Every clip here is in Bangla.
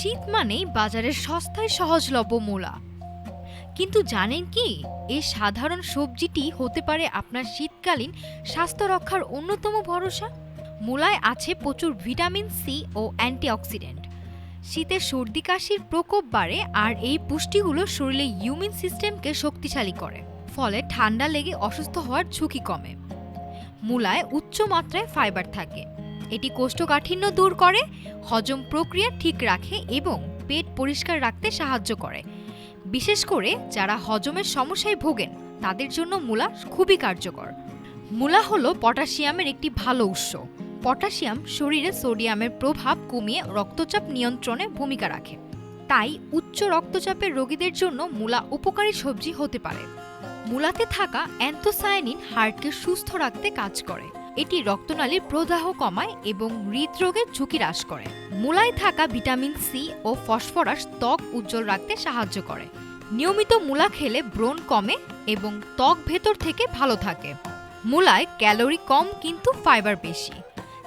শীত মানেই বাজারের সস্তায় সহজলভ্য মূলা। কিন্তু জানেন কি, এই সাধারণ সবজিটি হতে পারে আপনার শীতকালীন স্বাস্থ্য রক্ষার অন্যতম ভরসা। মূলায় আছে প্রচুর ভিটামিন সি ও অ্যান্টিঅক্সিডেন্ট। শীতে সর্দি কাশির প্রকোপ বাড়ে, আর এই পুষ্টিগুলো শরীরে ইমিউন সিস্টেমকে শক্তিশালী করে, ফলে ঠান্ডা লেগে অসুস্থ হওয়ার ঝুঁকি কমে। মূলায় উচ্চ মাত্রায় ফাইবার থাকে। এটি কোষ্ঠকাঠিন্য দূর করে, হজম প্রক্রিয়া ঠিক রাখে এবং পেট পরিষ্কার রাখতে সাহায্য করে। বিশেষ করে যারা হজমের সমস্যায় ভোগেন তাদের জন্য মূলা খুবই কার্যকর। মূলা হলো পটাশিয়ামের একটি ভালো উৎস। পটাশিয়াম শরীরে সোডিয়ামের প্রভাব কমিয়ে রক্তচাপ নিয়ন্ত্রণে ভূমিকা রাখে। তাই উচ্চ রক্তচাপের রোগীদের জন্য মূলা উপকারী সবজি হতে পারে। মূলাতে থাকা অ্যান্থোসায়ানিন হার্টকে সুস্থ রাখতে কাজ করে। এটি রক্তনালীর প্রদাহ কমায় এবং হৃদরোগের ঝুঁকি হ্রাস করে। মূলায় থাকা ভিটামিন সি ও ফসফরাস ত্বক উজ্জ্বল রাখতে সাহায্য করে। নিয়মিত মূলা খেলে ব্রণ কমে এবং ত্বক ভেতর থেকে ভালো থাকে। মূলায় ক্যালোরি কম কিন্তু ফাইবার বেশি।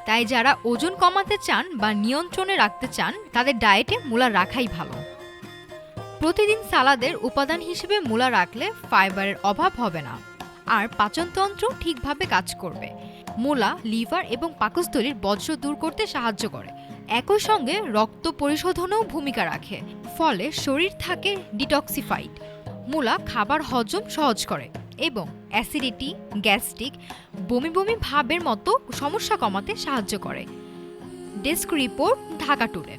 তাই যারা ওজন কমাতে চান বা নিয়ন্ত্রণে রাখতে চান তাদের ডায়েটে মূলা রাখাই ভালো। প্রতিদিন সালাদের উপাদান হিসেবে মূলা রাখলে ফাইবারের অভাব হবে না, আর পাচনতন্ত্র ঠিকভাবে কাজ করবে। মূলা লিভার এবং পাকস্থলীর বর্জ্য দূর করতে সাহায্য করে। একই সঙ্গে রক্ত পরিশোধনেও ভূমিকা রাখে, ফলে শরীর থাকে ডিটক্সিফাইড। মূলা খাবার হজম সহজ করে এবং অ্যাসিডিটি, গ্যাস্ট্রিক, বমি বমি ভাবের মতো সমস্যা কমাতে সাহায্য করে। Desk report, Dhaka today.